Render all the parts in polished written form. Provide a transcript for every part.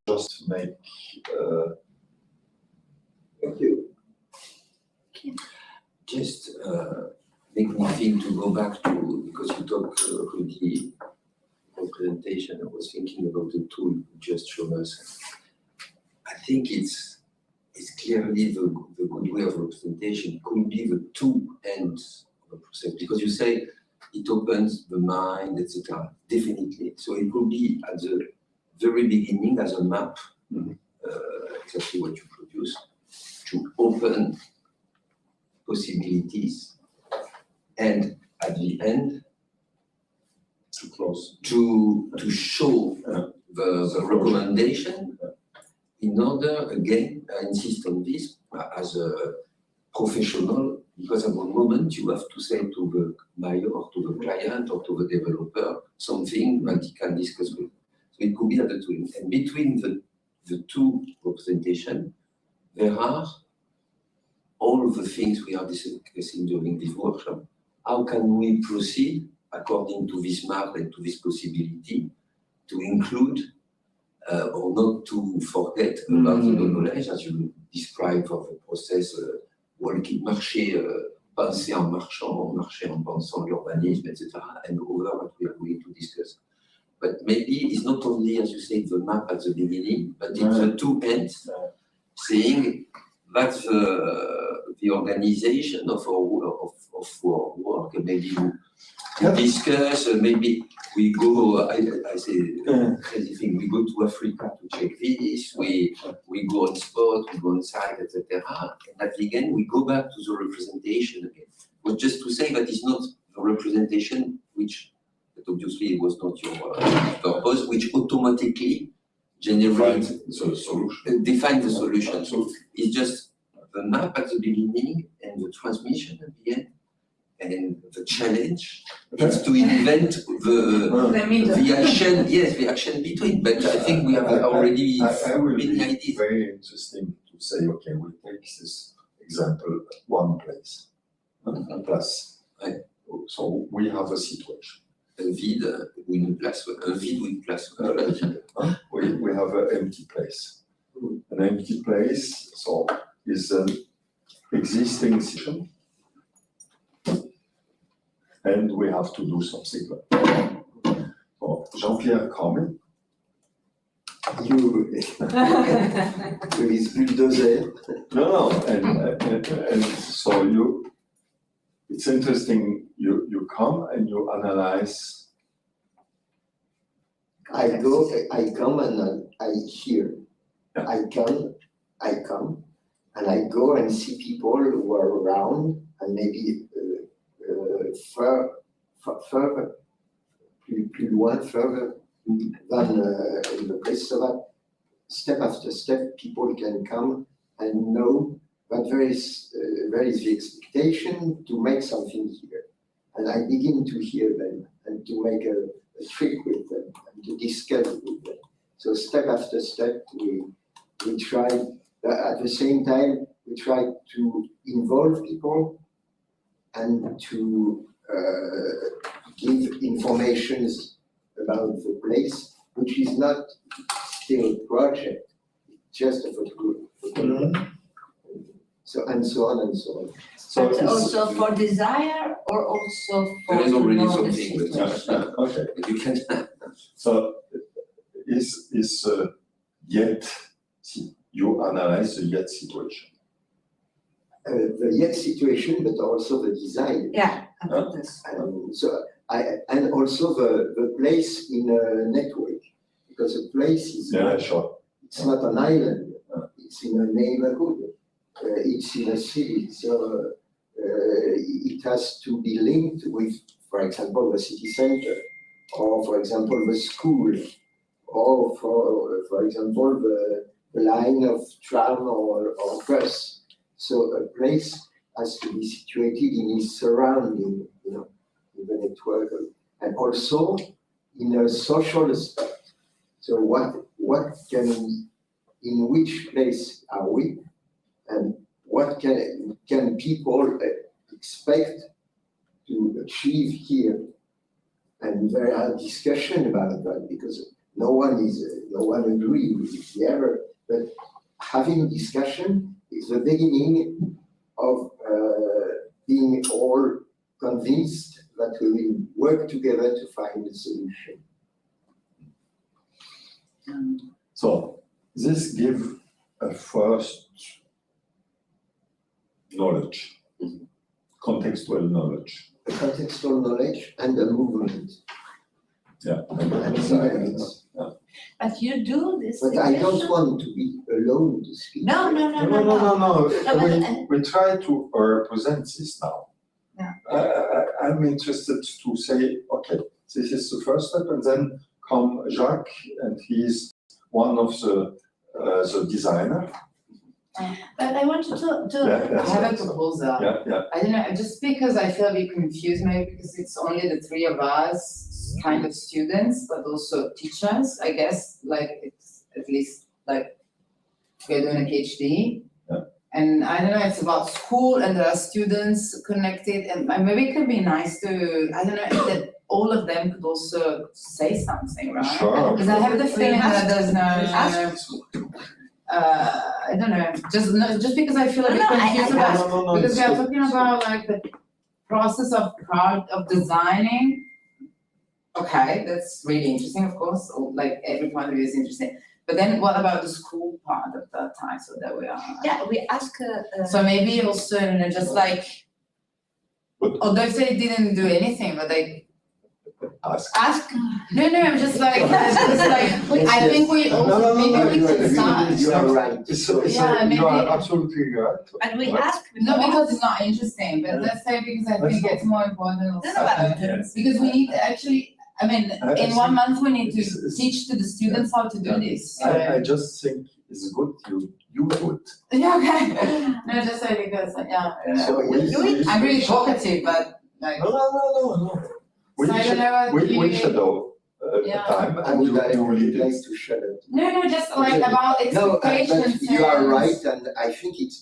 just make. Thank you. Just make me think to go back to, because you talk already representation, I was thinking about the tool you just showed us. I think it's clearly the good way of representation could be the two ends of a process, because you say it opens the mind, etc. Definitely. So it could be at the very beginning as a map, exactly what you produce, to open possibilities, and at the end To close. to show the recommendation in order, again, I insist on this, as a professional, because at one moment you have to say to the buyer or to the client or to the developer something that he can discuss with. So it could be at the two. And between the two representations, there are all the things we are discussing during this workshop. How can we proceed according to this map and to this possibility to include or not to forget about the knowledge, as you describe for the process, walking, marcher, penser en marchant, marcher en pensant l'urbanisme, etc., and over what we are going to discuss. But maybe it's not only, as you say, the map at the beginning, but it's the two ends, saying that's the organization of our work, and maybe we discuss, maybe we go, I say crazy thing, we go to Africa to check this, we go on spot, we go on site, etc. And at the end, we go back to the representation again. But just to say that it's not the representation which, but obviously it was not your purpose, which automatically generates, define the solution. So it's just the map at the beginning and the transmission at the end. And the challenge is to invent the action, yes, the action between. But I think we have already many ideas. Very interesting to say, okay, we take this example, one place, a place. So we have a situation. Un vide ou une place, un vide ou une place. We have an empty place. An empty place, so is an existing situation. And we have to do something. So, Jean-Pierre coming. You, with his bulldozer. No, and so it's interesting, you come and you analyze. I come and I hear. Yeah. I come, and I go and see people who are around, and maybe further, plus loin, further than in the place, so that step after step, people can come and know that there is the expectation to make something here. And I begin to hear them and to make a trick with them and to discuss with them. So step after step, we try, at the same time, we try to involve people and to give informations about the place, which is not still a project, just a photo. So and so on and so on. So but also for desire, or also for there is already know something. the Okay. You can. So is yet you analyze the yet situation. The yet situation, but also the desire. Yeah, about this. And so and also the place in a network, because a place is it's not an island, it's in a neighborhood, it's in a city, so it has to be linked with, for example, the city center, or for example the school, or for example the line of tram or bus. So a place has to be situated in its surrounding, in the network, and also in a social aspect. So what can, in which place are we, and what can people expect to achieve here? And there are discussions about that, because no one agree with the other, but having discussion is the beginning of being all convinced that we will work together to find a solution. So this gives a first knowledge, contextual knowledge. A contextual knowledge and a movement. Yeah. And science. But you do this. But I don't division? want to be alone to speak. No. No. but- We try to represent this now. Yeah. I'm interested to say, okay, this is the first step, and then come Jacques, and he's one of the designer. But I wanted to. I have a proposal. Yeah. I don't know, just because I feel a bit confused, maybe because it's only the three of us, kind of students, but also teachers, I guess, like it's at least like we're doing a PhD. Yeah. And I don't know, it's about school and there are students connected and maybe it could be nice to, I don't know, that all of them could also say something, right? Sure. Because I have the feeling that there's ask. I don't know, just because I feel a bit No, I- confused I- about No, because it's we are good. talking about like the process of designing. Okay, that's really interesting, of course. Like every point of view is interesting. But then what about the school part of that time? So that we are. Yeah, we ask. So maybe also, you know, just like, But- although if they didn't do anything, but they Ask. No, I'm just like, I think we also maybe we could start. You are right. Yeah, You are maybe- absolutely right. But we Right. ask. No, before. because it's not interesting, but let's say because I think it's more important also. Yes. Because we need to actually, I mean, in 1 month, we need to It's- teach to the students how to do this. I just think it's good you do it. Yeah, okay. No, just say because, yeah. So I'm really talkative, but like, No. We So I don't know what we you- shadow Yeah. time I and would you lead like it. to shut up. no, just like about No, expectations. but you are and- right, and I think it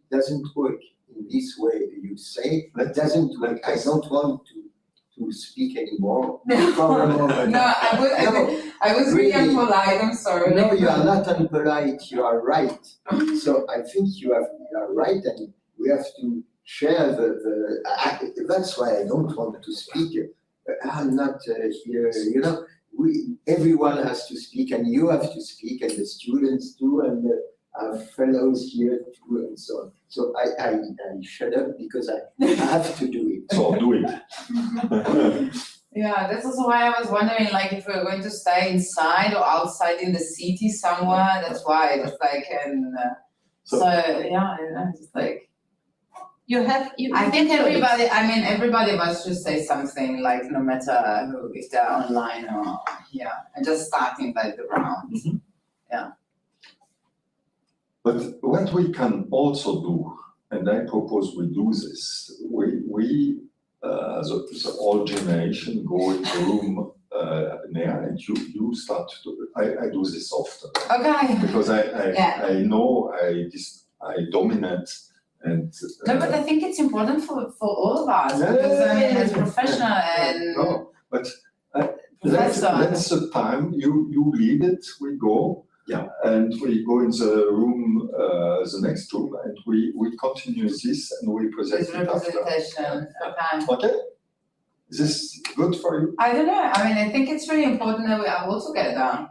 doesn't work in this way you say. It doesn't work. I don't want to speak anymore. For a moment. No, I was really Really. polite, I'm sorry. No, you are not unpolite, you are right. So I think you are right, and we have to share that's why I don't want to speak. I'm not here, you know, everyone has to speak, and you have to speak, and the students too, and our fellows here too, and so on. So I shut up because I have to do it. So do it. Yeah, that's also why I was wondering, like, if we're going to stay inside or outside in the city somewhere, that's why, just like, and, So- so, yeah, just like, You. I think everybody of us should say something, like, no matter who, if they're online or, yeah, and just starting like the round. But what we can also do, and I propose we do this, we the whole generation go in the room there, and you start to, I do this often, Okay. because Yeah. I know I dominate, and No, but I think it's important for all of us, Yeah, because I mean, as yeah. professional and no, but professor. that's the time you lead it, we go. Yeah. And we go in the room, the next room, and we continue this, and we present With it after. representation, okay. Okay? Is this good for you? I don't know, I mean, I think it's really important that we are all together.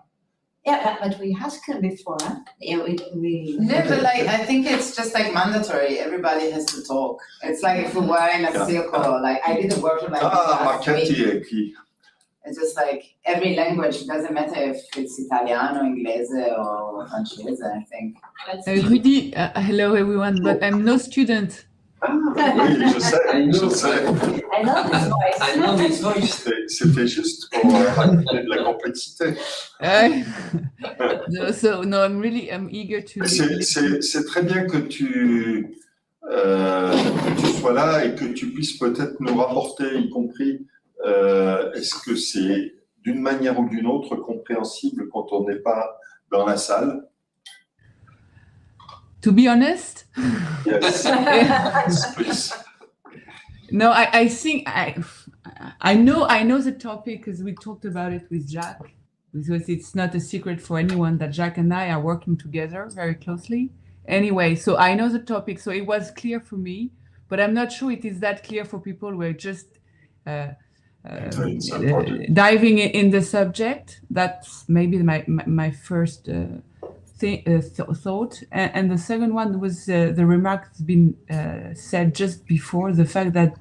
Yeah, but we asked before. Huh? Yeah, we. No, but like, I think it's just like mandatory, everybody has to talk. It's like if we were in a Yeah. circle, like I did a workshop like this Ah, last week. Marchetti è qui. It's just like every language, it doesn't matter if it's Italiano, Inglese or Francese, I think. Rudy, hello everyone, but I'm no student. Oui, je sais. I know. I love this voice. I know this voice. C'était juste pour rajouter de la complexité. No, I'm eager to. C'est très bien que tu sois là et que tu puisses peut-être nous rapporter, y compris, est-ce que c'est d'une manière ou d'une autre compréhensible quand on n'est pas dans la salle? To be honest, Yes. Yes, please. no, I think I know the topic because we talked about it with Jacques, because it's not a secret for anyone that Jacques and I are working together very closely. Anyway, so I know the topic, so it was clear for me, but I'm not sure it is that clear for people who are just diving in the subject. That's maybe my first thought. And the second one was the remark that's been said just before, the fact that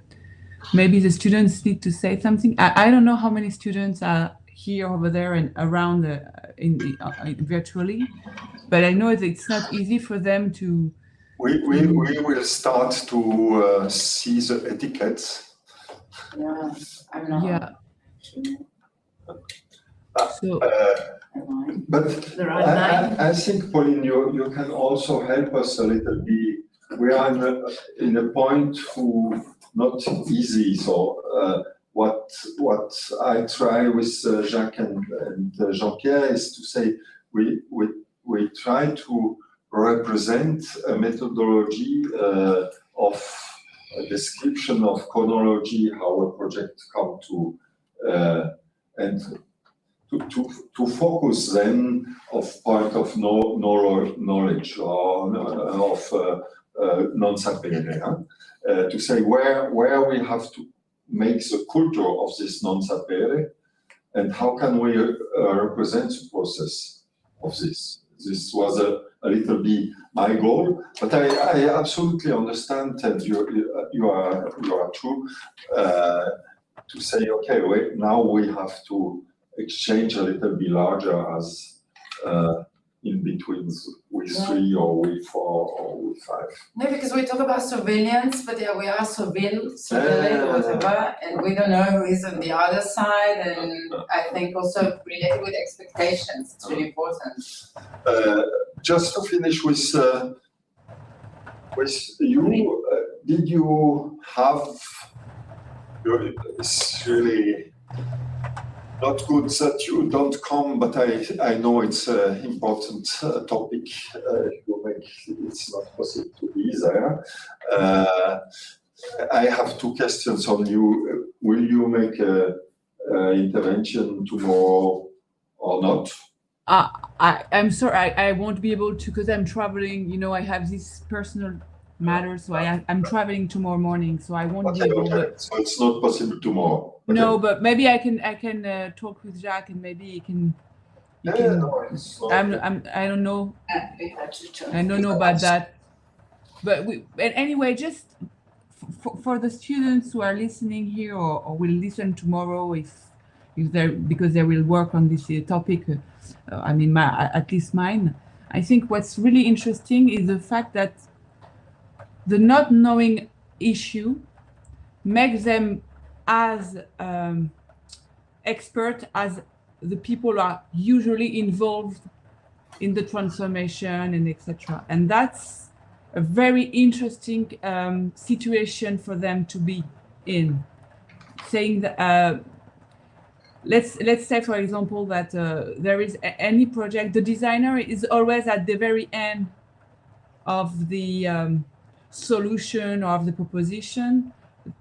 maybe the students need to say something. I don't know how many students are here, over there, and around virtually, but I know that it's not easy for them to. We will start to see the etiquettes. Yeah, I'm not. Yeah. So. But There are nine. I think, Pauline, you can also help us a little bit. We are in a point who not easy. So what I try with Jacques and Jean-Pierre is to say we try to represent a methodology of a description of chronology, how a project come to and to focus then of point of knowledge or of non-sapere, to say where we have to make the culture of this non-sapere and how can we represent the process of this. This was a little bit my goal, but I absolutely understand that you are true to say, okay, wait, now we have to exchange a little bit larger as in between with 3 or with 4 or with 5. No, because we talk about surveillance, but yeah, we are surveilled, whatever, and we don't know who is on the other side, and I think also related with expectations, it's really important. Just to finish with you, did you have, it's really not good that you don't come, but I know it's an important topic. It's not possible to be there. I have 2 questions on you. Will you make an intervention tomorrow or not? I'm sorry, I won't be able to because I'm traveling. You know, I have this personal matter, so I'm traveling tomorrow morning, so I won't be able. Okay. So it's not possible tomorrow. Okay. No, but maybe I can talk with Jacques, and maybe he can. No, I don't know. We had to turn. I don't know about that. But anyway, just for the students who are listening here or will listen tomorrow, if they're, because they will work on this topic. I mean, at least mine. I think what's really interesting is the fact that the not knowing issue makes them as expert as the people are usually involved in the transformation and etc. And that's a very interesting situation for them to be in. Saying that, let's say, for example, that there is any project, the designer is always at the very end of the solution or of the proposition.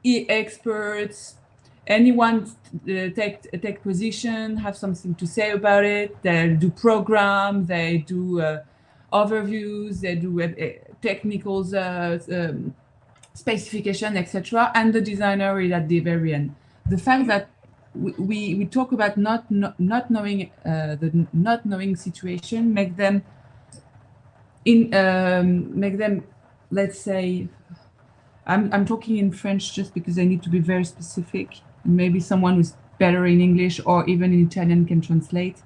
Experts, anyone take position, have something to say about it. They do program, they do overviews, they do technical specification, etc. And the designer is at the very end. The fact that we talk about not knowing the not knowing situation make them let's say. I'm talking in French just because I need to be very specific. Maybe someone who's better in English or even in Italian can translate.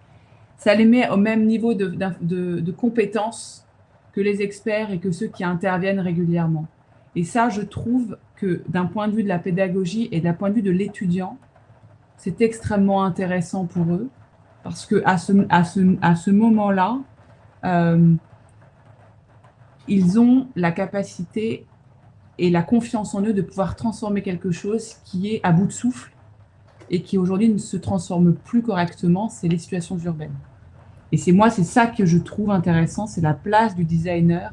Ça les met au même niveau de compétences que les experts et que ceux qui interviennent régulièrement. Et ça, je trouve que d'un point de vue de la pédagogie et d'un point de vue de l'étudiant, c'est extrêmement intéressant pour eux parce que à ce moment-là, ils ont la capacité et la confiance en eux de pouvoir transformer quelque chose qui est à bout de souffle et qui aujourd'hui ne se transforme plus correctement, c'est les situations urbaines. Et c'est ça que je trouve intéressant, c'est la place du designer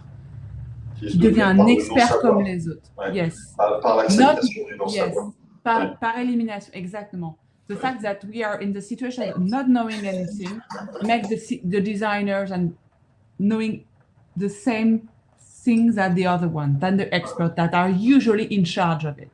qui devient un expert comme les autres. Ouais. Yes. Par l'acceptation du non-savoir. Yes. Par élimination, exactement. the fact that we are in the situation of not knowing anything makes the designers and knowing the same things as the other one, than the experts that are usually in charge of it.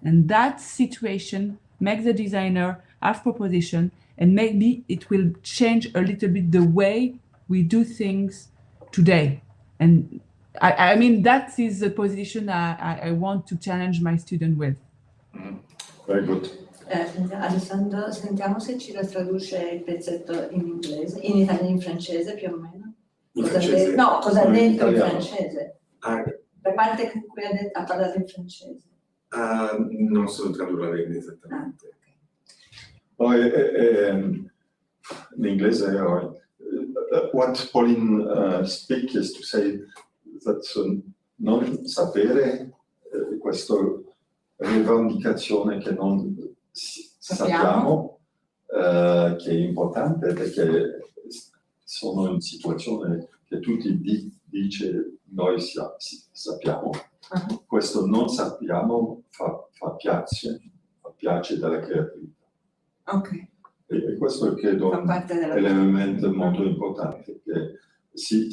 And that situation makes the designer have proposition, and maybe it will change a little bit the way we do things today. And I mean, that is the position I want to challenge my student with. Very good. Alessandro, sentiamo se ci traduce il pezzetto in inglese, in italiano, in francese più o meno. In Cosa francese? no, cosa ha No, in detto in italiano. francese? Ah, La parte in cui ha parlato in francese. non so tradurre esattamente. Poi, in inglese, what Pauline speak is to say that non sapere, questa rivendicazione che non sappiamo, che è importante perché sono in situazione che tutti dice noi sappiamo. Questo non sappiamo fa piace della creatività. Ok. E questo credo Fa parte della è l'elemento molto importante, che si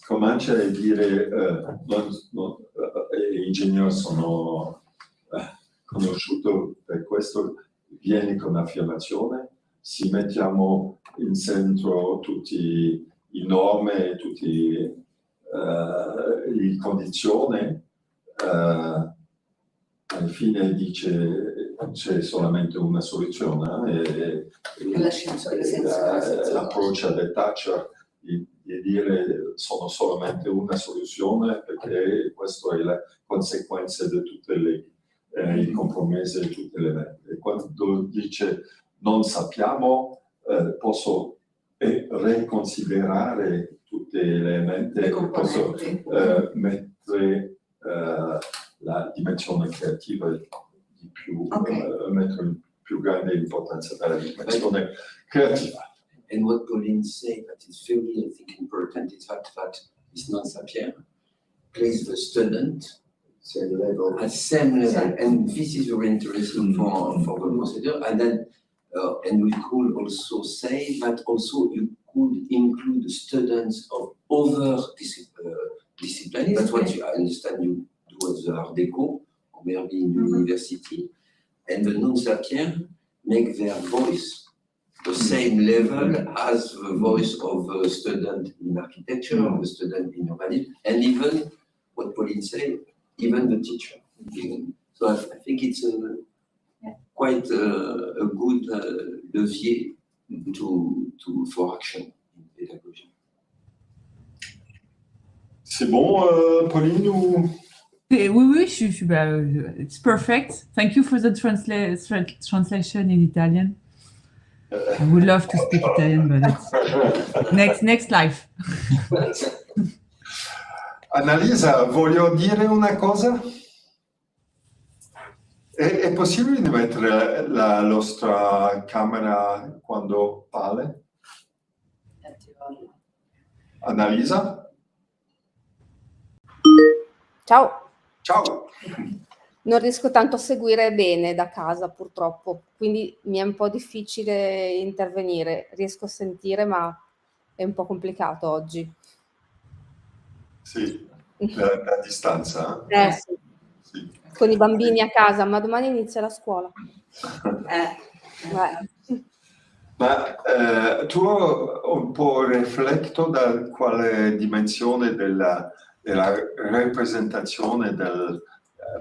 comincia a dire gli ingegneri sono conosciuti per questo, vieni con affermazione, si mettiamo in centro tutti i norme, tutte le condizioni, alla fine dice c'è solamente una soluzione e l'approach del Thatcher di dire sono solamente una soluzione perché questa è la conseguenza di tutte i compromessi e tutte le mette. E quando dice non sappiamo, posso riconsiderare tutte le elemente, posso mettere la dimensione creativa di più, mettere più grande importanza della dimensione creativa. And what Pauline said that is very, I think, important is that this non-savoir places the student at same level, and this is very interesting for the procedure. And then, and we could also say that also you could include the students of other disciplines. That's what I understand you do as the Art Deco, or maybe in the university. And the non-savoir make their voice the same level as the voice of a student in architecture, of a student in urbanism, and even what Pauline said, even the teacher. So I think it's quite a good levier for action in pedagogy. C'est bon, Pauline, ou... Oui, it's perfect. Thank you for the translation in Italian. I would love to speak Italian, but it's next life. Annalisa, voglio dire una cosa? È possibile di mettere la nostra camera quando parla? Annalisa? Ciao. Ciao. Non riesco tanto a seguire bene da casa, purtroppo, quindi mi è un po' difficile intervenire. Riesco a sentire, ma è un po' complicato oggi. Sì, la distanza. Sì. Sì. Con i bambini a casa, ma domani inizia la scuola. Ma tu un po' rifletto da quale dimensione della rappresentazione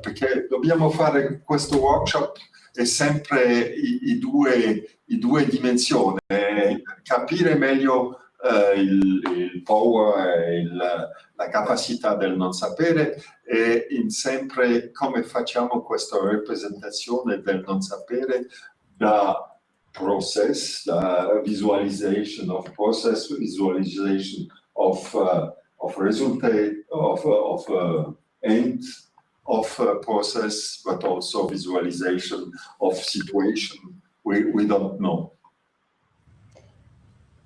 perché dobbiamo fare questo workshop è sempre i due dimensioni, capire meglio il power, la capacità del non sapere e sempre come facciamo questa rappresentazione del non sapere da process, visualization of process, visualization of resultate, of end of process, but also visualization of situation we don't know.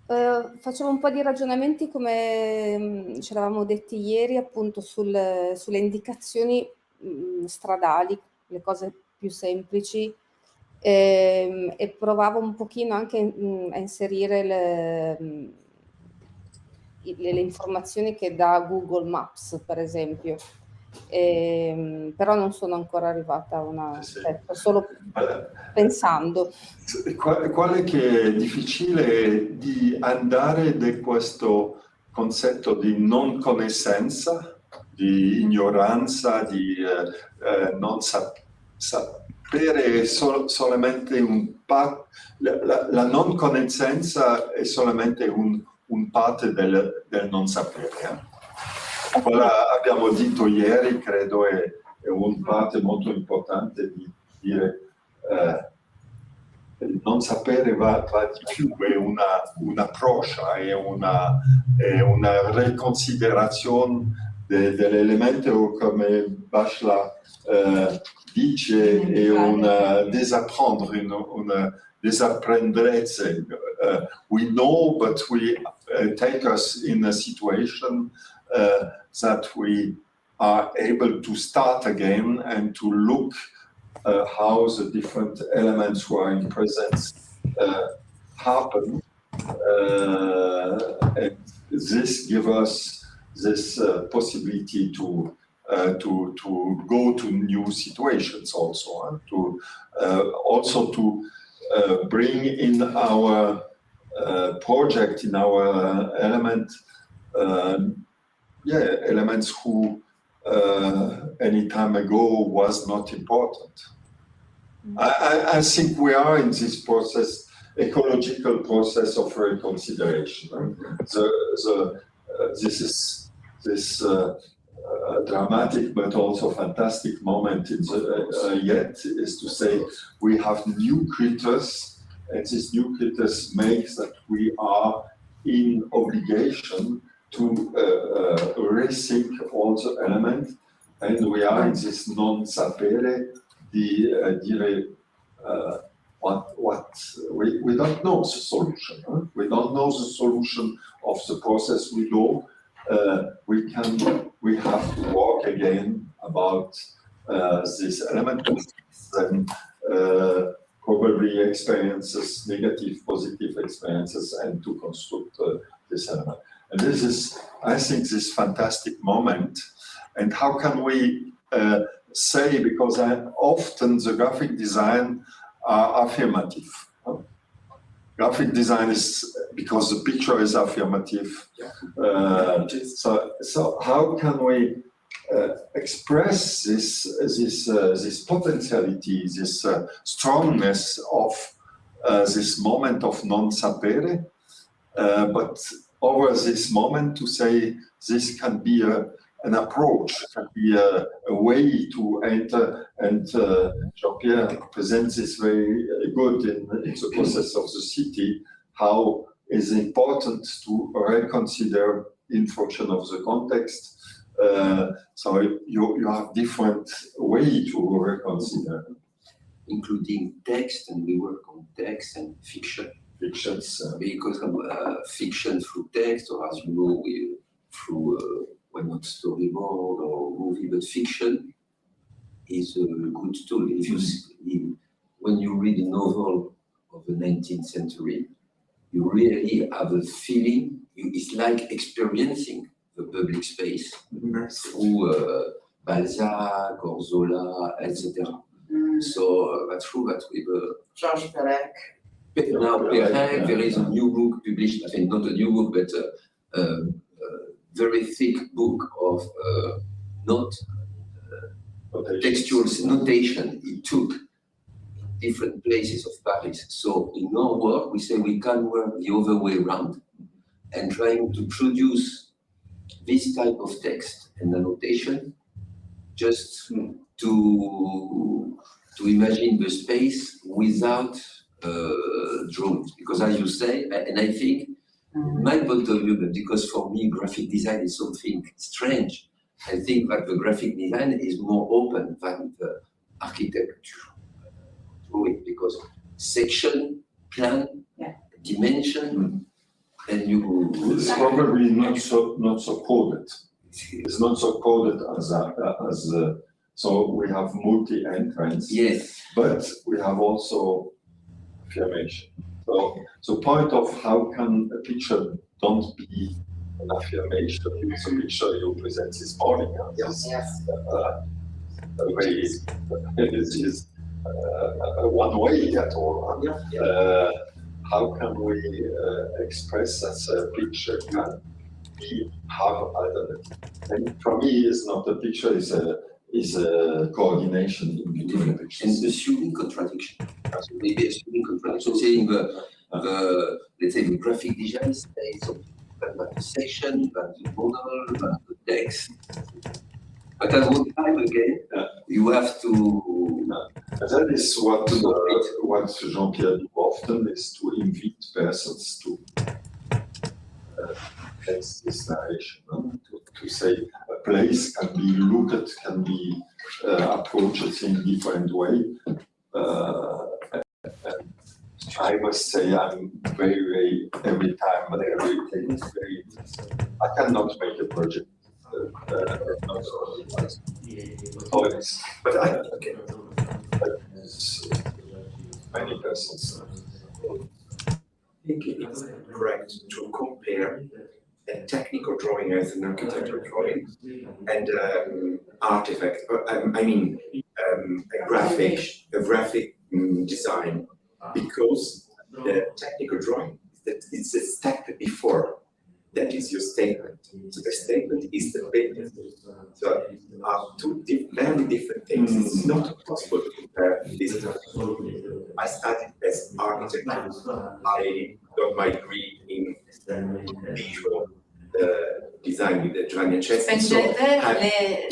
Facciamo un po' di ragionamenti come ci eravamo detti ieri, appunto sulle indicazioni stradali, le cose più semplici, e provavo un pochino anche a inserire le informazioni che dà Google Maps, per esempio. Però non sono ancora arrivata a una, sto solo pensando. Quale che è difficile di andare da questo concetto di non conoscenza, di ignoranza, di non sapere solamente la non conoscenza è solamente un parte del non sapere. Quello abbiamo detto ieri, credo è un parte molto importante di dire il non sapere va di più, è un approche, è una riconsiderazione dell'elemento, come Bachelard dice, è un disapprendre, una disaprendrezza. We know, but we take us in a situation that we are able to start again and to look how the different elements who are in presence happen. And this gives us this possibility to go to new situations also, also to bring in our project, in our element, elements who any time ago was not important. I think we are in this process, ecological process of reconsideration. This dramatic but also fantastic moment in yet is to say we have new critters, and these new critters makes that we are in obligation to rethink all the elements, and we are in this non-sapere, we don't know the solution. Huh? We don't know the solution of the process we go. We have to walk again about this element and probably experiences, negative, positive experiences, and to construct this element. And this is, I think, this fantastic moment. And how can we say, because often the graphic design are affirmative. Graphic design is because the picture is affirmative. So how can we express this potentiality, this strongness of this moment of non-sapere, but over this moment to say this can be an approach, can be a way to enter, and Jean-Pierre presents this very good in the process of the city, how is important to reconsider in function of the context. So you have different way to reconsider. Including text, and we work on text and fiction. Fictions. Because fiction through text, or as you know, through well, not storyboard or movie, but fiction is a good tool. When you read a novel of the 19th century, you really have a feeling, it's like experiencing the public space through Balzac or Zola, etc. So that's true that with Georges Perec. Now Perec, there is a new book published, I think not a new book, but very thick book of textual notation he took in different places of Paris. So in our work, we say we can work the other way around and trying to produce this type of text and annotation just to imagine the space without drawings. Because as you say, and I think my point of view, but because for me graphic design is something strange, I think that the graphic design is more open than the architecture drawing, because section, plan, dimension, and you. It's probably not so coded. It's not so coded as So we have multi-entrance, Yes. but we have also affirmation. So the point of how can a picture don't be an affirmation, it's a picture you present this morning. Yes. This is one way at all. How can we express that a picture can have alternative? And for me, it's not a picture; is a coordination in between the pictures. And assuming contradiction. So maybe assuming contradiction, saying let's say the graphic design says something about the section, about the model, about the text. But at one time again, you have to. That is what Jean-Pierre do often, is to invite persons to place this narration, to say a place can be looked at, can be approached in different way. I must say I'm very every time, very. I cannot make a project. But I okay. Many persons. I think it's correct to compare a technical drawing as an architectural drawing and artifact. I mean, a graphic design, because the technical drawing it's a step before. That is your statement. So the statement is the building. So are two very different things. It's not possible to compare these two. I studied as architecture. I got my degree in visual design with the Giovanni Accesi. Spengete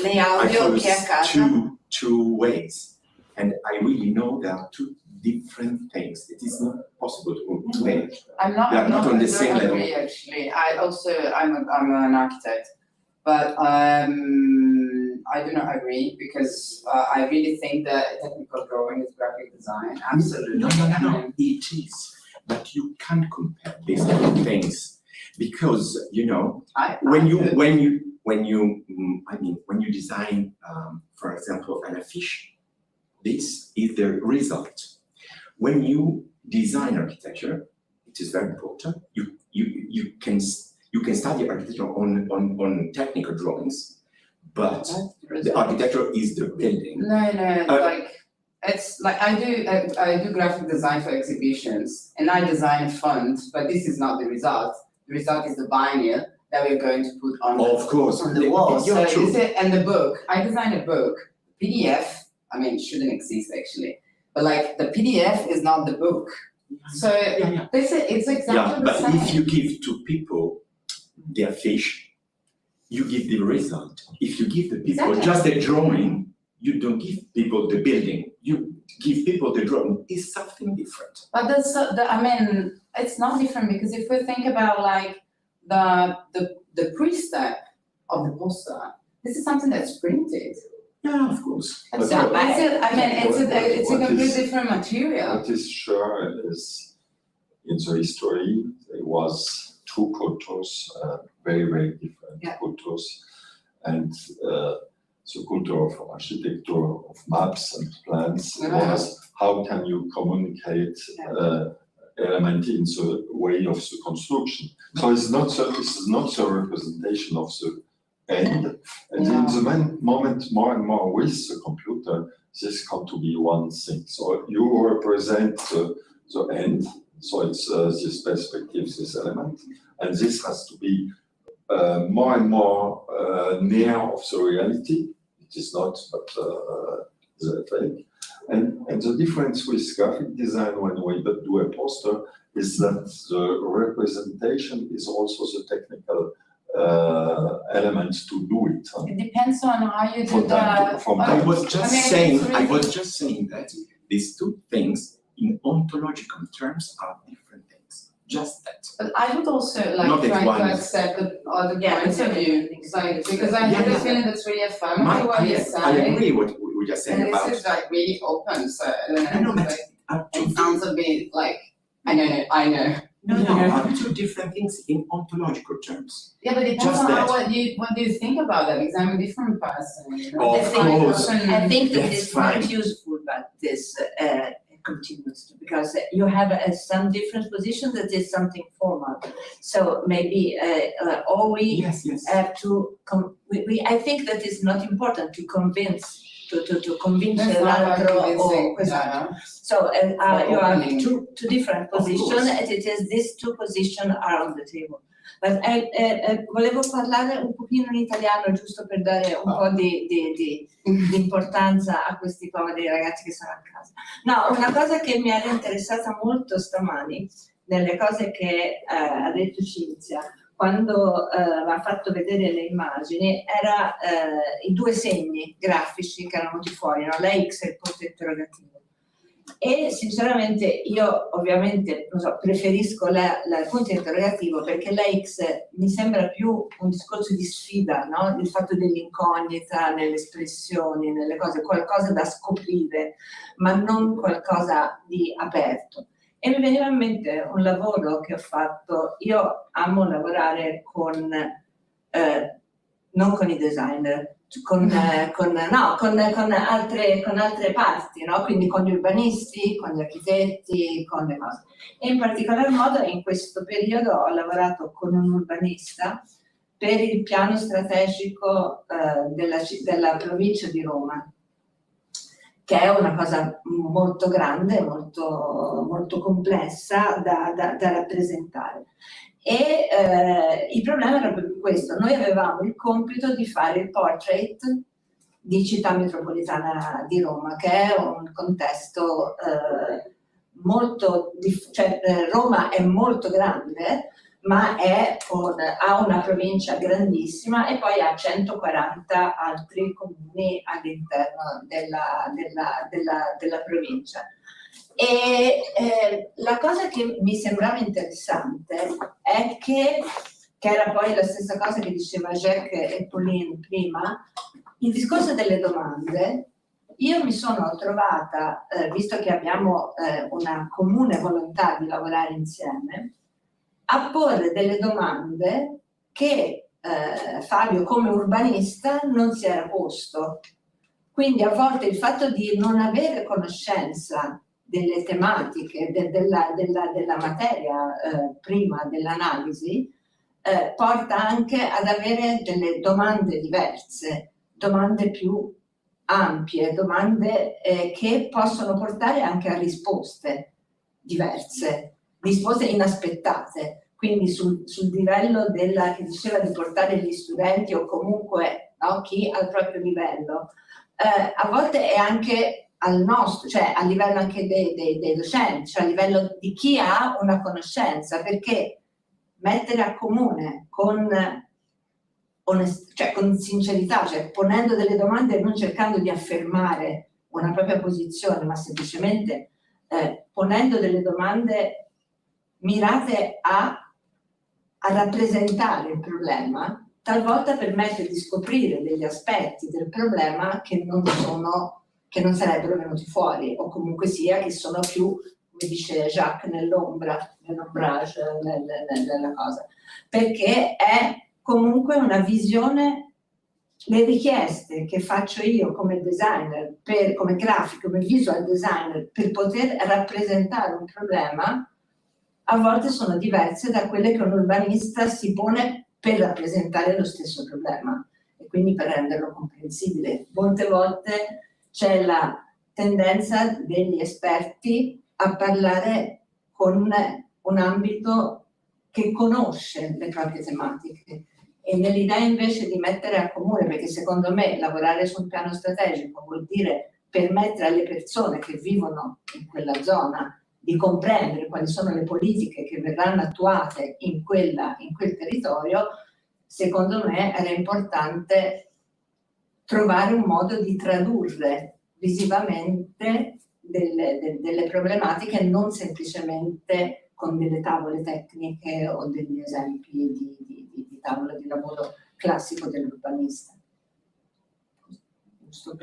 le I audio follow che a casa. two ways, and I really know there are two different things. It is not possible to make. I'm not on the same level. agree, actually. I'm an architect, but I do not agree, because I really think that technical drawing is graphic design. Absolutely. No. It is, but you can't compare these two things, because when you design, for example, an affiche, this is the result. When you design architecture, it is very important. You can study architecture on technical drawings, but the architecture is the building. No. It's like I do graphic design for exhibitions, and I design a font, but this is not the result. The result is the vinyl that we're going to put on the wall. So and the book. I designed a book, PDF. I mean, it shouldn't exist actually. But like the PDF is not the book. So it's exactly the same. But if you give to people the affiche, you give the result. If you give the people just a drawing, you don't give people the building. You give people the drawing. It's something different. But it's not different, because if we think about like the pre-step of the poster, this is something that's printed. Yeah, of course. It's a completely different material. What is sure is, in the history, there was two cultures, very different cultures, and the culture of architecture, of maps and plans was how can you communicate element in the way of the construction. So this is not the representation of the end, and in the moment more and more with the computer, this comes to be one thing. So you represent the end, so it's this perspective, this element, and this has to be more and more near of the reality. It is not, but the fake. And the difference with graphic design when we do a poster is that the representation is also the technical element to do it. It depends on how you do that. I was just saying that these two things in ontological terms are different things. Just that. But I would also Not try one. to accept the other points of view, because I have a feeling that's really affirmative what you're saying. I agree what we just saying And about. this is like really open, so I know, but it sounds a bit like I know. No, are two different things in ontological terms. Yeah, but it depends Just on that. what do you think about that, because I'm a different person, you know? Of course. I think that That's it's not fine. useful, but this continues, because you have some different positions that is something formal. So maybe or we Yes, yes. have to, I think that it's not important to convince, to convince That's not about l'altro convincing, or questo. no. So Not you have opening. two different Of positions, course. and it is these two positions are on the table. But volevo parlare un pochino in italiano, giusto per dare un po' di importanza a questi poveri ragazzi che sono a casa. No, una cosa che mi era interessata molto stamani, nelle cose che ha detto Cinzia, quando ha fatto vedere le immagini, era i due segni grafici che erano venuti fuori, no? La X e il punto interrogativo. E sinceramente io ovviamente preferisco il punto interrogativo, perché la X mi sembra più un discorso di sfida, no? Il fatto dell'incognita nelle espressioni, nelle cose, qualcosa da scoprire, ma non qualcosa di aperto. E mi veniva in mente un lavoro che ho fatto. Io amo lavorare con non con i designer, con altre parti, no? Quindi con gli urbanisti, con gli architetti, con le cose. E in particolar modo in questo periodo ho lavorato con un urbanista per il piano strategico della provincia di Roma, che è una cosa molto grande, molto complessa da rappresentare. E il problema era proprio questo: noi avevamo il compito di fare il portrait di città metropolitana di Roma, che è un contesto Roma è molto grande, ma ha una provincia grandissima e poi ha 140 altri comuni all'interno della provincia. E la cosa che mi sembrava interessante è che era poi la stessa cosa che diceva Jacques e Pauline prima, il discorso delle domande. Io mi sono trovata, visto che abbiamo una comune volontà di lavorare insieme, a porre delle domande che Fabio come urbanista non si era posto. Quindi a volte il fatto di non avere conoscenza delle tematiche, della materia prima dell'analisi, porta anche ad avere delle domande diverse, domande più ampie, domande che possono portare anche a risposte diverse, risposte inaspettate. Quindi sul livello che diceva di portare gli studenti o comunque chi al proprio livello, a volte è anche al nostro, cioè a livello anche dei docenti, cioè a livello di chi ha una conoscenza, perché mettere a comune con sincerità, cioè ponendo delle domande e non cercando di affermare una propria posizione, ma semplicemente ponendo delle domande mirate a rappresentare il problema, talvolta permette di scoprire degli aspetti del problema che non sarebbero venuti fuori, o comunque sia che sono più, come dice Jacques, nell'ombrage, nella cosa, perché è comunque una visione. Le richieste che faccio io come designer, come grafico, come visual designer, per poter rappresentare un problema, a volte sono diverse da quelle che un urbanista si pone per rappresentare lo stesso problema e quindi per renderlo comprensibile. Molte volte c'è la tendenza degli esperti a parlare con un ambito che conosce le proprie tematiche, e nell'idea invece di mettere a comune, perché secondo me lavorare sul piano strategico vuol dire permettere alle persone che vivono in quella zona di comprendere quali sono le politiche che verranno attuate in quel territorio. Secondo me era importante trovare un modo di tradurre visivamente delle problematiche, non semplicemente con delle tavole tecniche o degli esempi di tavola di lavoro classico dell'urbanista. Giusto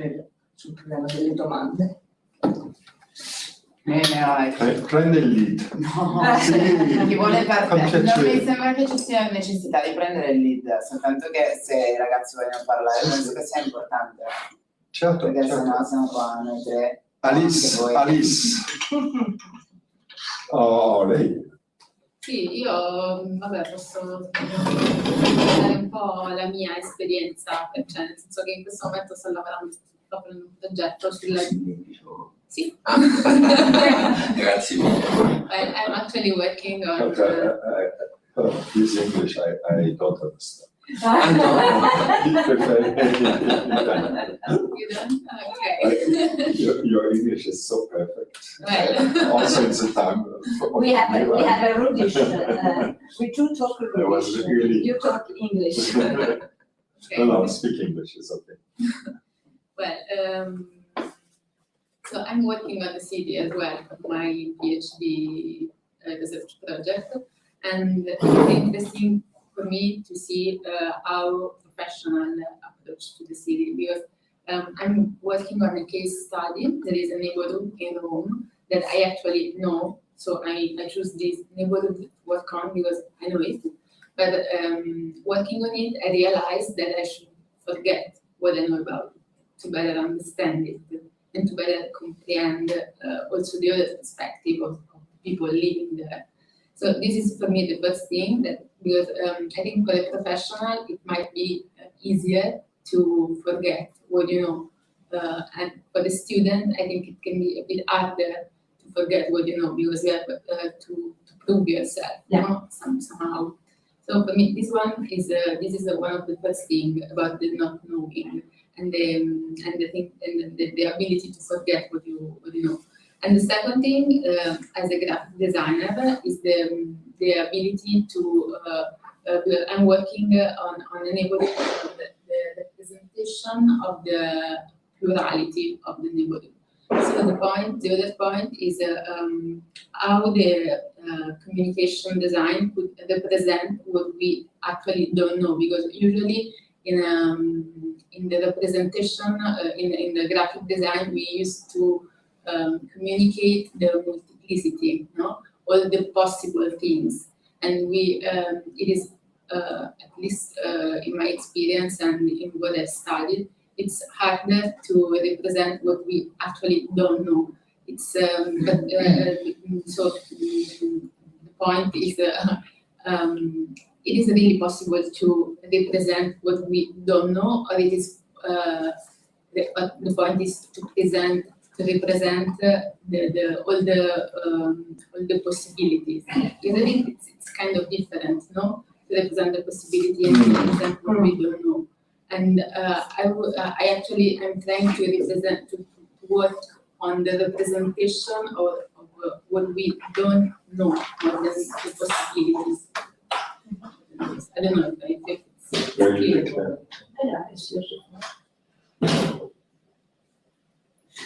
sul problema delle domande. Prende il lead. No, Sì. chi vuole Come non piacere. mi sembra che ci sia necessità di prendere il lead, soltanto che se i ragazzi vogliono parlare penso che sia importante, Certo, perché certo. sennò siamo qua noi tre. Alice, anche voi. Alice. Oh, lei. Sì, io vabbè, posso dare un po' la mia esperienza, cioè nel senso che in questo momento sto lavorando proprio in un progetto sulla... Sì. Grazie. I'm actually working on... His English, I don't understand. You You don't? Okay. your English is so perfect. Well. Also, it's a time. We have a Rudish. We do talk I was Rudish. really. You talk English. No, speak English, it's okay. Well, so I'm working on the city as well for my PhD research project, and it's interesting for me to see how professional approach to the city, because I'm working on a case study. There is a neighborhood in Rome that I actually know, so I choose this neighborhood to work on because I know it. But working on it, I realized that I should forget what I know about it to better understand it and to better comprehend also the other perspective of people living there. So this is for me the first thing, that because I think for a professional it might be easier to forget what you know, and for the student I think it can be a bit harder to forget what you know, because you have to prove yourself, you know, somehow. So for me, this one is one of the first thing about the not knowing and the thing and the ability to forget what you know. And the second thing, as a graphic designer, is the ability to. I'm working on a neighborhood, the representation of the plurality of the neighborhood. So the other point is how the communication design could represent what we actually don't know, because usually in the representation in the graphic design we used to communicate the multiplicity, no, all the possible things, and it is at least in my experience and in what I've studied, it's harder to represent what we actually don't know. It's so the point is it is really possible to represent what we don't know, or it is the point is to represent all the possibilities. Because I think it's kind of different, no? To represent the possibility and to represent what we don't know. And I actually am trying to work on the representation of what we don't know, more than the possibilities. I don't know if it's clear.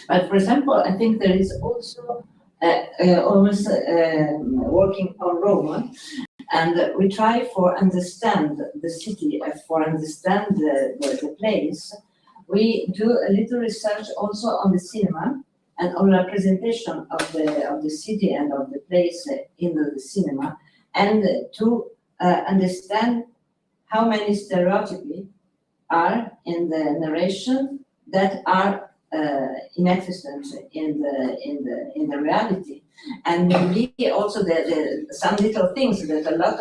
But for example, I think there is also almost working on Rome, and we try for understand the city, for understand the place. We do a little research also on the cinema and on representation of the city and of the place in the cinema, and to understand how many stereotypes are in the narration that are inexistent in the reality, and maybe also some little things that a lot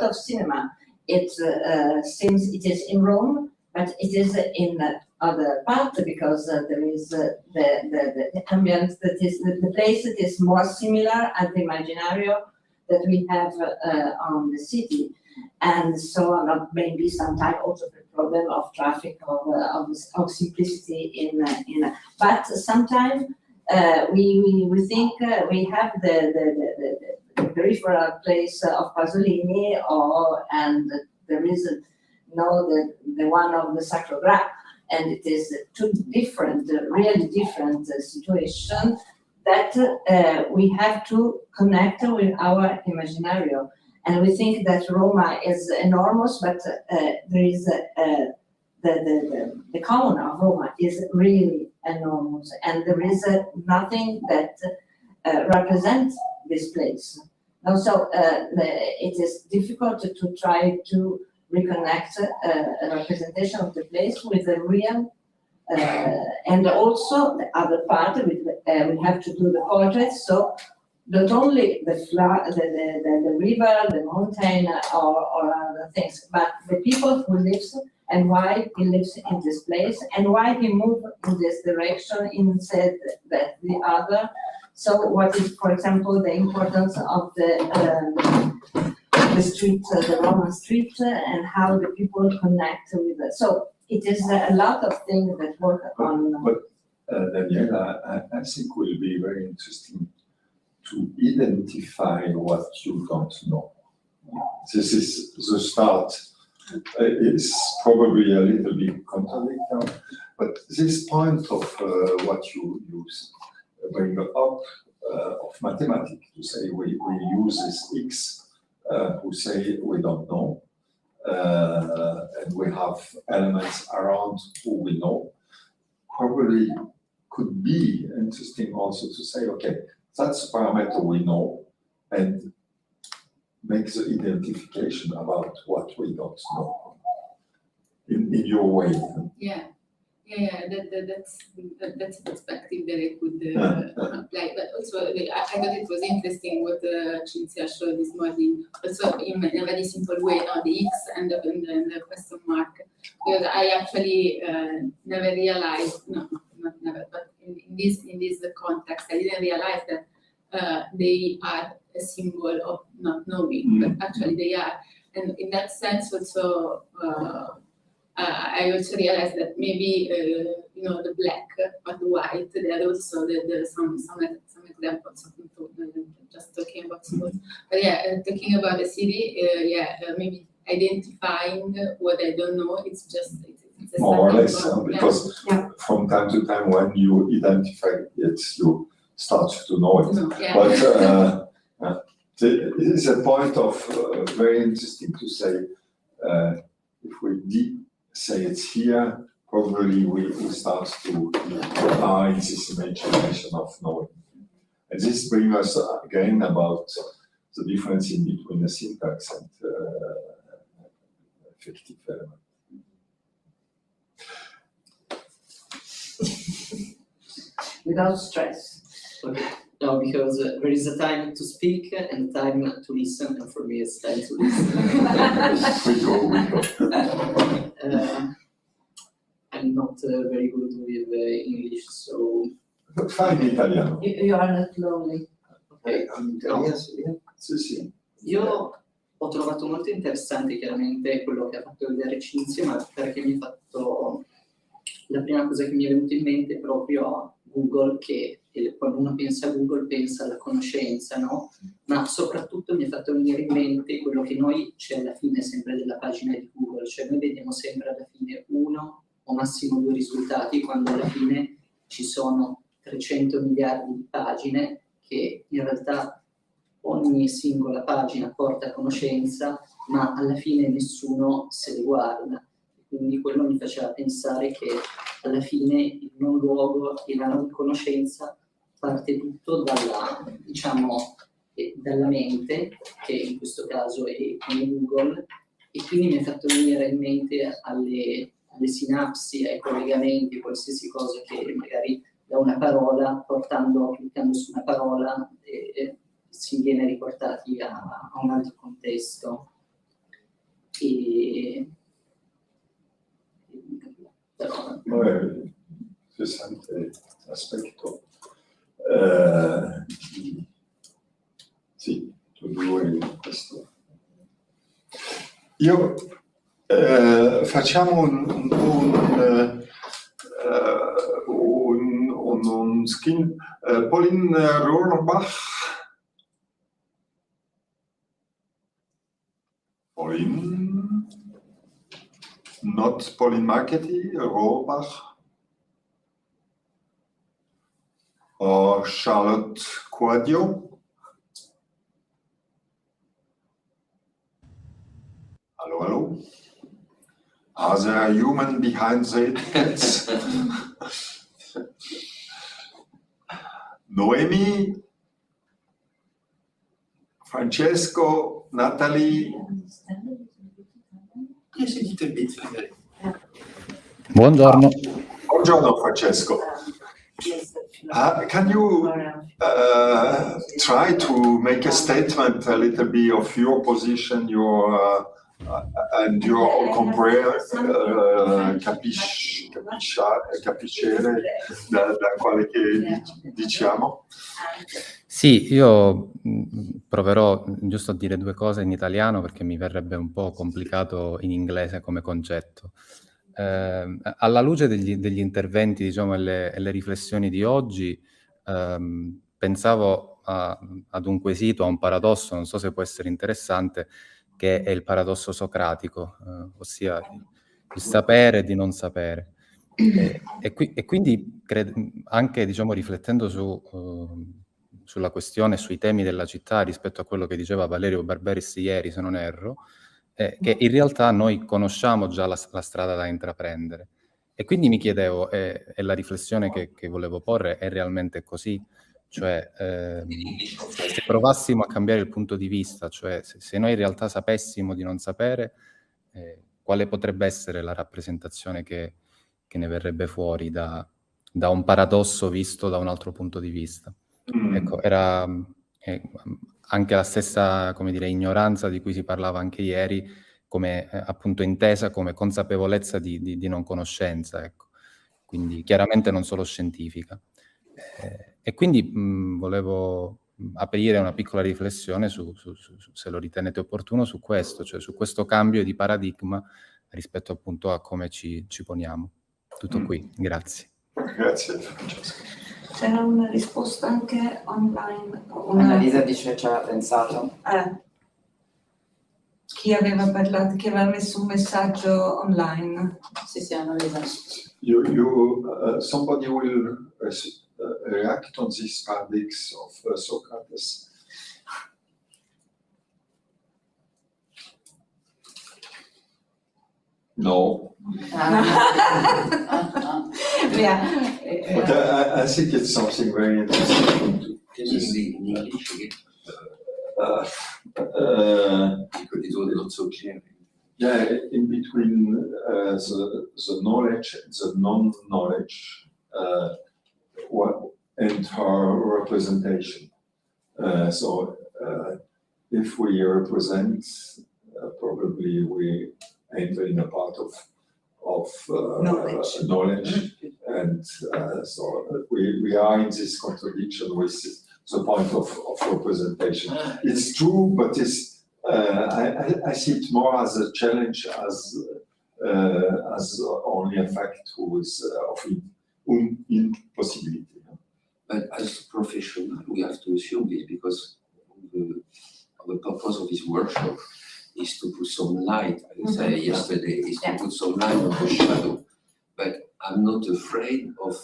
of cinema it seems it is in Rome, but it is in other part, because there is the ambient that is the place that is more similar at the imaginario that we have on the city, and so maybe sometimes also the problem of traffic of simplicity in but sometimes we think we have the peripheral place of Pasolini, and there is the one of the Sacro Gra, and it is two different, really different situations that we have to connect with our imaginario. And we think that Roma is enormous, but there is the common of Roma is really enormous, and there is nothing that represent this place. And so it is difficult to try to reconnect a representation of the place with the real, and also the other part, we have to do the portraits, so not only the river, the mountain, or other things, but the people who lives and why he lives in this place and why he moved in this direction instead that the other. So what is, for example, the importance of the street, the Roman street, and how the people connect with it. So it is a lot of things that work on. But Daniela, I think will be very interesting to identify what you don't know. This is the start. It's probably a little bit contradictory, but this point of what you use bring up of mathematics to say we use this x who say we don't know, and we have elements around who we know, probably could be interesting also to say, okay, that's a parameter we know, and make the identification about what we don't know in your way. That's a perspective that I could apply. But also, I thought it was interesting what Cinzia showed this morning, also in a very simple way, the X and the question mark. Because I actually never realized, not never, but in this context, I didn't realize that they are a symbol of not knowing, but actually they are. And in that sense, also, I also realized that maybe the black but the white. There are also some examples of just talking about smooth. But talking about the city, maybe identifying what I don't know. It's just it's a more or less, point. because from time to time when you identify it, you start to know it. But it is a point of very interesting to say. If we say it's here, probably we start to find this imagination of knowing. And this brings us again about the difference in between the syntax and effective element. Without stress. Okay. No, because there is a time to speak and time to listen, and for me it's time to listen. We go. I'm not very good with English, so... But fine Italiano. You are not lonely. Okay. Sì. Io ho trovato molto interessante chiaramente quello che ha fatto vedere Cinzia, ma perché mi ha fatto... La prima cosa che mi è venuta in mente è proprio Google, che quando uno pensa a Google pensa alla conoscenza, no? Ma soprattutto mi ha fatto venire in mente quello che noi c'è alla fine sempre della pagina di Google, cioè noi vediamo sempre alla fine uno o massimo due risultati, quando alla fine ci sono 300 miliardi di pagine che in realtà ogni singola pagina porta a conoscenza, ma alla fine nessuno se le guarda. Quindi quello mi faceva pensare che alla fine il non luogo e la non conoscenza parte tutto dalla mente, che in questo caso è come Google, e quindi mi ha fatto venire in mente alle sinapsi, ai collegamenti, qualsiasi cosa che magari da una parola, cliccando su una parola, si viene riportati a un altro contesto. Interessante aspetto. Sì, tu due questo. Io facciamo un skin. Pauline Rohrbach. Pauline. Not Pauline Marchetti, Rohrbach, or Charlotte Quadio. Hello. Are there humans behind the etiquettes? Noemi Francesco, Natalie. Yes, a little bit. Buongiorno. Buongiorno, Francesco. Can you try to make a statement a little bit of your position, your and your capicere da quale che diciamo? Sì, io proverò giusto a dire due cose in italiano perché mi verrebbe un po' complicato in inglese come concetto. Alla luce degli interventi, diciamo, e le riflessioni di oggi, pensavo ad un quesito, a un paradosso, non so se può essere interessante, che è il paradosso socratico, ossia il sapere di non sapere. E quindi anche, diciamo, riflettendo sulla questione, sui temi della città rispetto a quello che diceva Valerio Barberis ieri, se non erro, che in realtà noi conosciamo già la strada da intraprendere. E quindi mi chiedevo, e la riflessione che volevo porre è realmente così? Cioè, se provassimo a cambiare il punto di vista, cioè se noi in realtà sapessimo di non sapere, quale potrebbe essere la rappresentazione che ne verrebbe fuori da un paradosso visto da un altro punto di vista? Ecco, era anche la stessa, come dire, ignoranza di cui si parlava anche ieri, come appunto intesa come consapevolezza di non conoscenza, ecco. Quindi chiaramente non solo scientifica. E quindi volevo aprire una piccola riflessione su, se lo ritenete opportuno, su questo, cioè su questo cambio di paradigma rispetto appunto a come ci poniamo. Tutto qui, grazie. Grazie, Francesco. C'era una risposta anche online. Annalisa dice ci aveva pensato. Chi aveva parlato, chi aveva messo un messaggio online? Sì, Annalisa. Somebody will react on this paradox of Socrates. No. Yeah. But I think it's something very interesting. Can you speak in English again? Because it was not so clear. Yeah, in between the knowledge and the non-knowledge, and her representation. If we represent, probably we enter in a part of knowledge, and so we are in this contradiction with the point of representation. It's true, but it's I see it more as a challenge, as only a fact who is of impossibility. But as a professional, we have to assume this because the purpose of this workshop is to put some light, I say yesterday, is to put some light on the shadow. But I'm not afraid of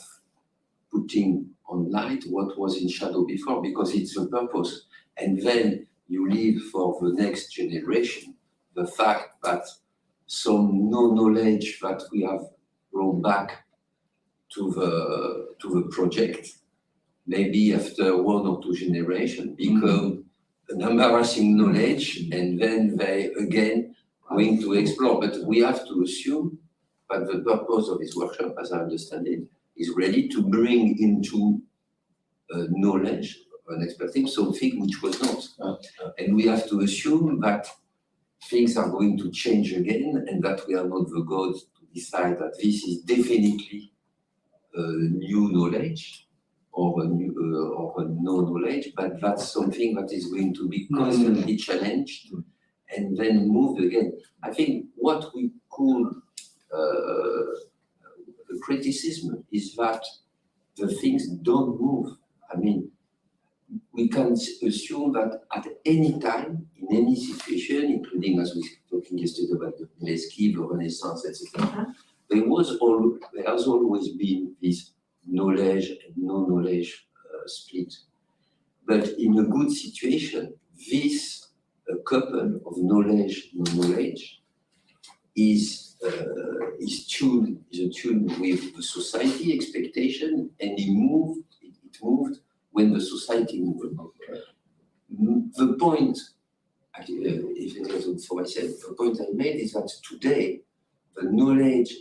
putting on light what was in shadow before, because it's a purpose. And then you leave for the next generation the fact that some knowledge that we have brought back to the project, maybe after 1 or 2 generations, become an embarrassing knowledge, and then they again going to explore. But we have to assume that the purpose of this workshop, as I understand it, is really to bring into knowledge and expertise something which was not. And we have to assume that things are going to change again, and that we are not the gods to decide that this is definitely new knowledge or a no knowledge, but that's something that is going to be constantly challenged and then moved again. I think what we call criticism is that the things don't move. I mean, we can assume that at any time, in any situation, including as we were talking yesterday about the Lesky, the Renaissance, etc., there has always been this knowledge and no-knowledge split. But in a good situation, this couple of knowledge and no-knowledge is tuned with the society expectation, and it moved when the society moved. the point, for myself, the point I made is that today, the knowledge,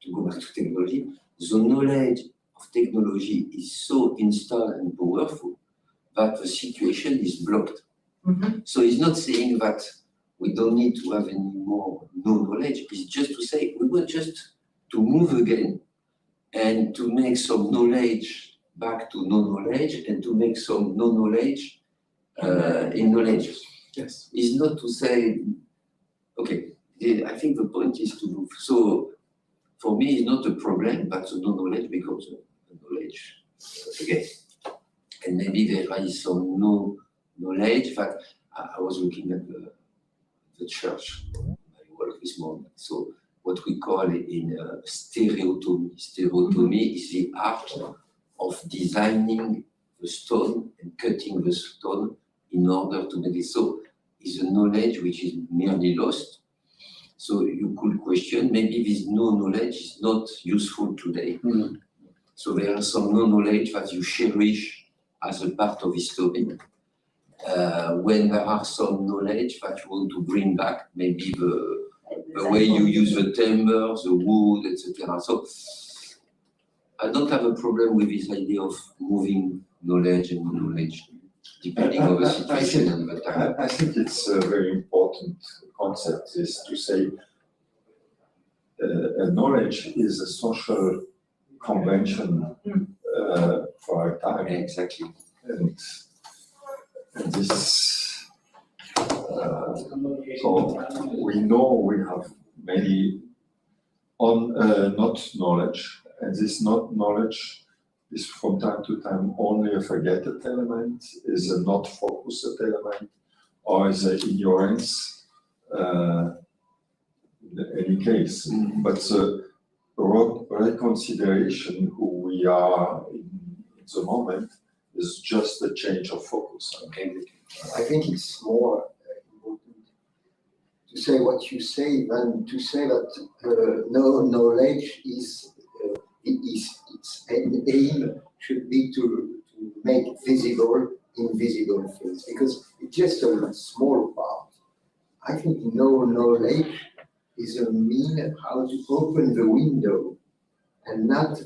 to go back to technology, the knowledge of technology is so installed and powerful that the situation is blocked. So it's not saying that we don't need to have any more no knowledge, it's just to say we want just to move again and to make some knowledge back to no knowledge and to make some no knowledge in knowledge. Yes. It's not to say, okay, I think the point is to move. So for me, it's not a problem, but the no knowledge becomes a knowledge again. And maybe there is some no knowledge that I was looking at the church, my work this morning. So what we call in stereotomy. Stereotomy is the art of designing the stone and cutting the stone in order to make it so. Is a knowledge which is merely lost. So you could question, maybe this no knowledge is not useful today. So there are some no knowledge that you cherish as a part of history. When there are some knowledge that you want to bring back, maybe the way you use the timber, the wood, etc. So I don't have a problem with this idea of moving knowledge and knowledge, depending on the situation and the time. I think it's a very important concept, is to say knowledge is a social convention for our time. Exactly. And this, so we know we have many not knowledge, and this not knowledge is from time to time only a forgotten element, is a not focused element, or is an ignorance in any case. But the reconsideration who we are in the moment is just a change of focus. Okay. I think it's more important to say what you say than to say that no knowledge is its aim should be to make visible invisible things, because it's just a small part. I think no knowledge is a mean how to open the window and not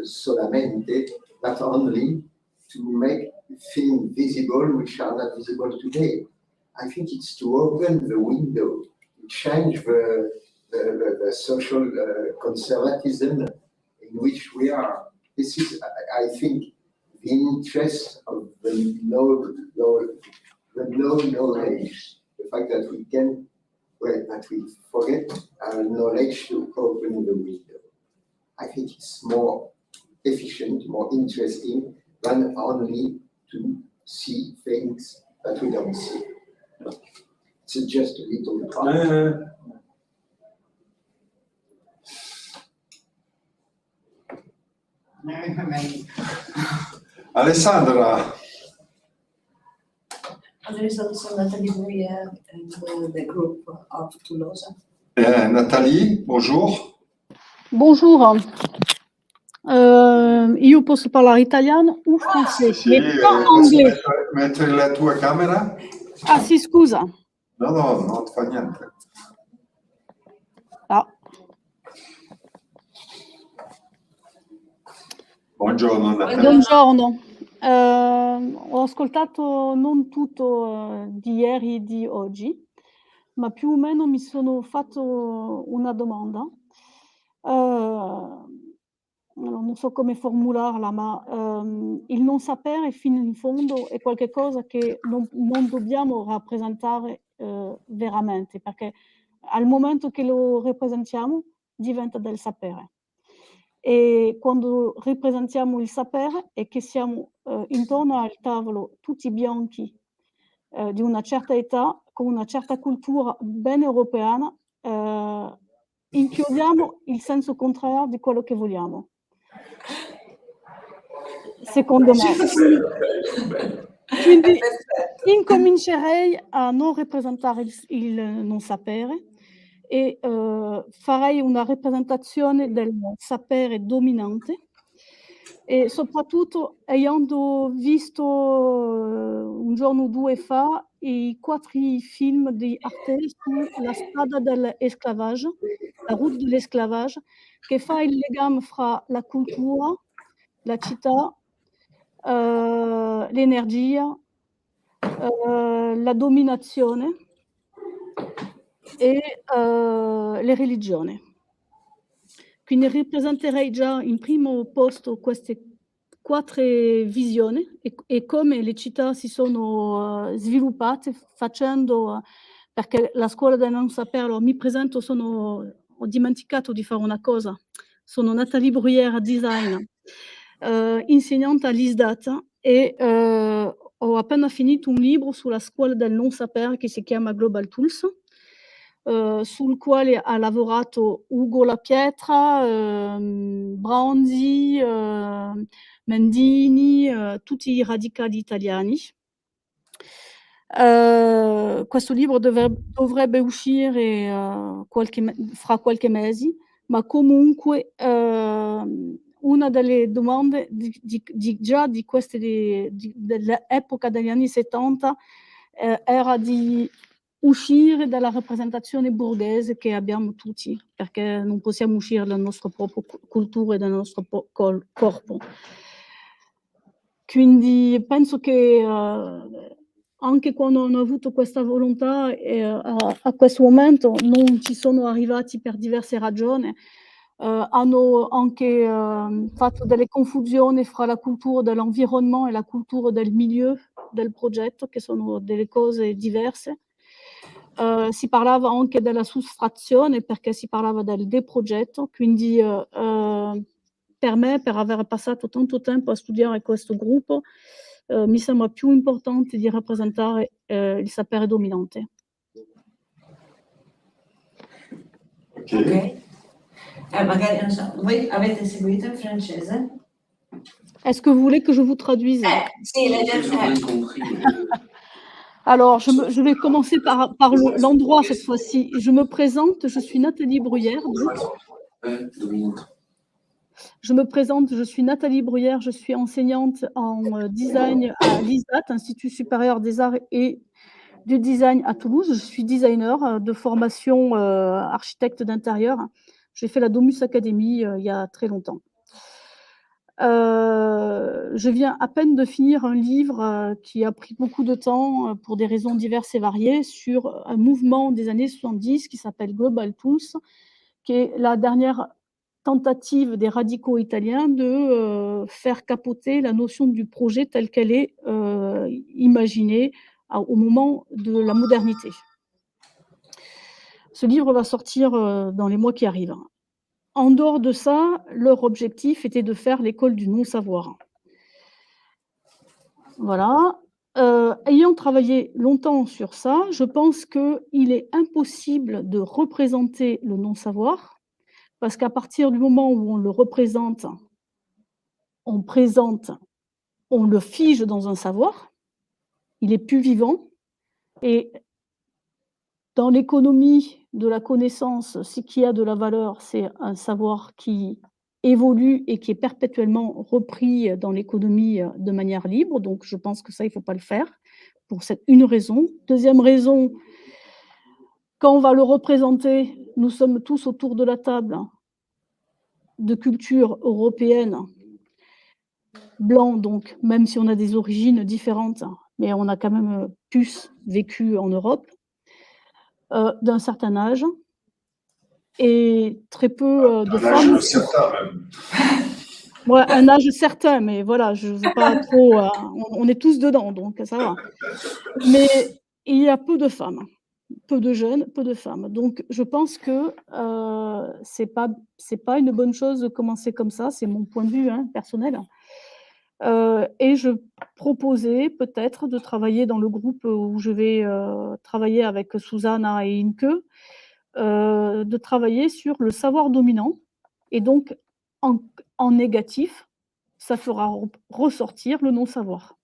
solamente, not only to make things visible which are not visible today. I think it's to open the window, to change the social conservatism in which we are. This is, I think, the interest of the no knowledge, the fact that we can, that we forget our knowledge to open the window. I think it's more efficient, more interesting than only to see things that we don't see. It's just a little part. Alessandra. There is also Nathalie and the group of Toulouse. Nathalie, bonjour. Bonjour. Io posso parlare italiano o francese, Sì, non inglese. mettere la tua camera? Ah sì, scusa. No, non fa niente. No. Buongiorno Nathalie. Buongiorno. Ho ascoltato non tutto di ieri e di oggi, ma più o meno mi sono fatto una domanda. Non so come formularla, ma il non sapere fino in fondo è qualcosa che non dobbiamo rappresentare veramente, perché al momento che lo rappresentiamo diventa del sapere. E quando rappresentiamo il sapere è che siamo intorno al tavolo tutti bianchi di una certa età, con una certa cultura ben europeana, inchiodiamo il senso contrario di quello che vogliamo. Secondo me. Quindi incomincerei a non rappresentare il non sapere e farei una rappresentazione del sapere dominante E soprattutto, ayant visto un giorno o due fa i 4 film di Arte sulla strada dell'esclavage, la route de l'esclavage, che fa il legame fra la cultura, la città, l'energia, la dominazione e le religioni. Quindi ripresenterei già in primo posto queste 4 visioni e come le città si sono sviluppate facendo perché la scuola del non sapere, allora mi presento, ho dimenticato di fare una cosa, sono Nathalie Bruyère, design, insegnante all'ISDAT e ho appena finito un libro sulla scuola del non sapere che si chiama Global Tools, sul quale ha lavorato Ugo La Pietra, Bronzi, Mendini, tutti i radicali italiani. Questo libro dovrebbe uscire fra qualche mese, ma comunque una delle domande dell'epoca degli anni 70 era di uscire dalla rappresentazione borghese che abbiamo tutti, perché non possiamo uscire dalla nostra propria cultura e dal nostro corpo. Quindi penso che anche quando hanno avuto questa volontà a questo momento non ci sono arrivati per diverse ragioni, hanno anche fatto delle confusioni fra la cultura dell'environnement e la cultura del milieu del progetto, che sono delle cose diverse. Si parlava anche della sostrazione perché si parlava del deprogetto, quindi per me, per aver passato tanto tempo a studiare questo gruppo, mi sembra più importante di rappresentare il sapere dominante. Ok. Magari, non so, voi avete seguito in francese? Est-ce que vous voulez que je vous traduise? Sì, Alors, je vais commencer par l'endroit cette fois-ci. Je me présente, je suis Nathalie Bruyère. Je me présente, je suis Nathalie Bruyère, je suis enseignante en design à l'ISDAT, Institut supérieur des arts et du design à Toulouse. Je suis designer de formation, architecte d'intérieur. J'ai fait la Domus Academy il y a très longtemps. Je viens à peine de finir un livre qui a pris beaucoup de temps pour des raisons diverses et variées sur un mouvement des années 70 qui s'appelle Global Tools, qui est la dernière tentative des radicaux italiens de faire capoter la notion du projet telle qu'elle est imaginée au moment de la modernité. Ce livre va sortir dans les mois qui arrivent. En dehors de ça, leur objectif était de faire l'école du non-savoir. Voilà. Ayant travaillé longtemps sur ça, je pense qu'il est impossible de représenter le non-savoir, parce qu'à partir du moment où on le représente, on présente, on le fige dans un savoir, il est plus vivant. Et dans l'économie de la connaissance, ce qui a de la valeur, c'est un savoir qui évolue et qui est perpétuellement repris dans l'économie de manière libre. Donc, je pense que ça, il ne faut pas le faire pour une raison. Deuxième raison, quand on va le représenter, nous sommes tous autour de la table de culture européenne, blanc, donc, même si on a des origines différentes, mais on a quand même plus vécu en Europe, d'un certain âge. Et très peu de femmes. Un âge certain, même. Ouais, un âge certain, mais voilà, je ne veux pas trop. On est tous dedans, donc ça va. Mais il y a peu de femmes, peu de jeunes, peu de femmes. Donc, je pense que c'est pas une bonne chose de commencer comme ça. C'est mon point de vue personnel. Et je proposais peut-être de travailler dans le groupe où je vais travailler avec Susanna et Inke. De travailler sur le savoir dominant et donc en négatif, ça fera ressortir le non-savoir.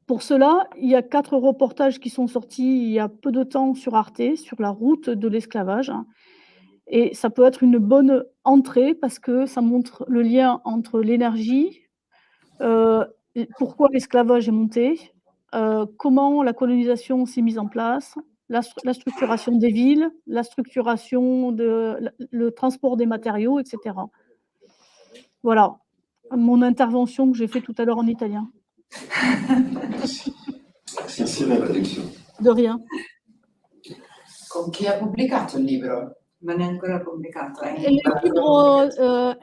Pour cela, il y a 4 reportages qui sont sortis il y a peu de temps sur Arte, sur la route de l'esclavage. Et ça peut être une bonne entrée parce que ça montre le lien entre l'énergie, pourquoi l'esclavage est monté, comment la colonisation s'est mise en place, la structuration des villes, la structuration le transport des matériaux, etc. Voilà, mon intervention que j'ai fait tout à l'heure en italien. Merci Nathalie. De rien. Con chi ha pubblicato il libro? Non è ancora pubblicato. Il libro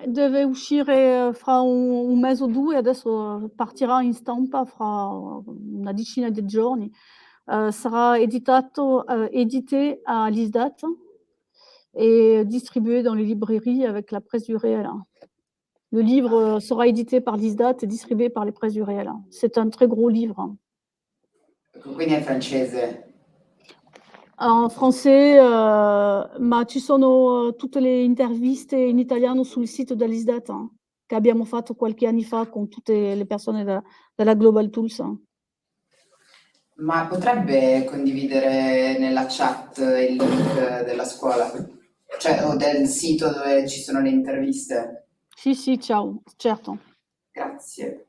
deve uscire fra un mese o due, adesso partirà in stampa fra una decina di giorni. Sarà édité à l'ISDAT et distribué dans les librairies avec la presse du réel. Le livre sera édité par l'ISDAT et distribué par les presses du réel. C'est un très gros livre. Quindi è francese. En français, ma ci sono tutte le interviste in italiano sul sito dell'ISDAT che abbiamo fatto qualche anni fa con tutte le persone della Global Tools. Ma potrebbe condividere nella chat il link della scuola? Cioè, o del sito dove ci sono le interviste? Sì, ciao, certo. Grazie.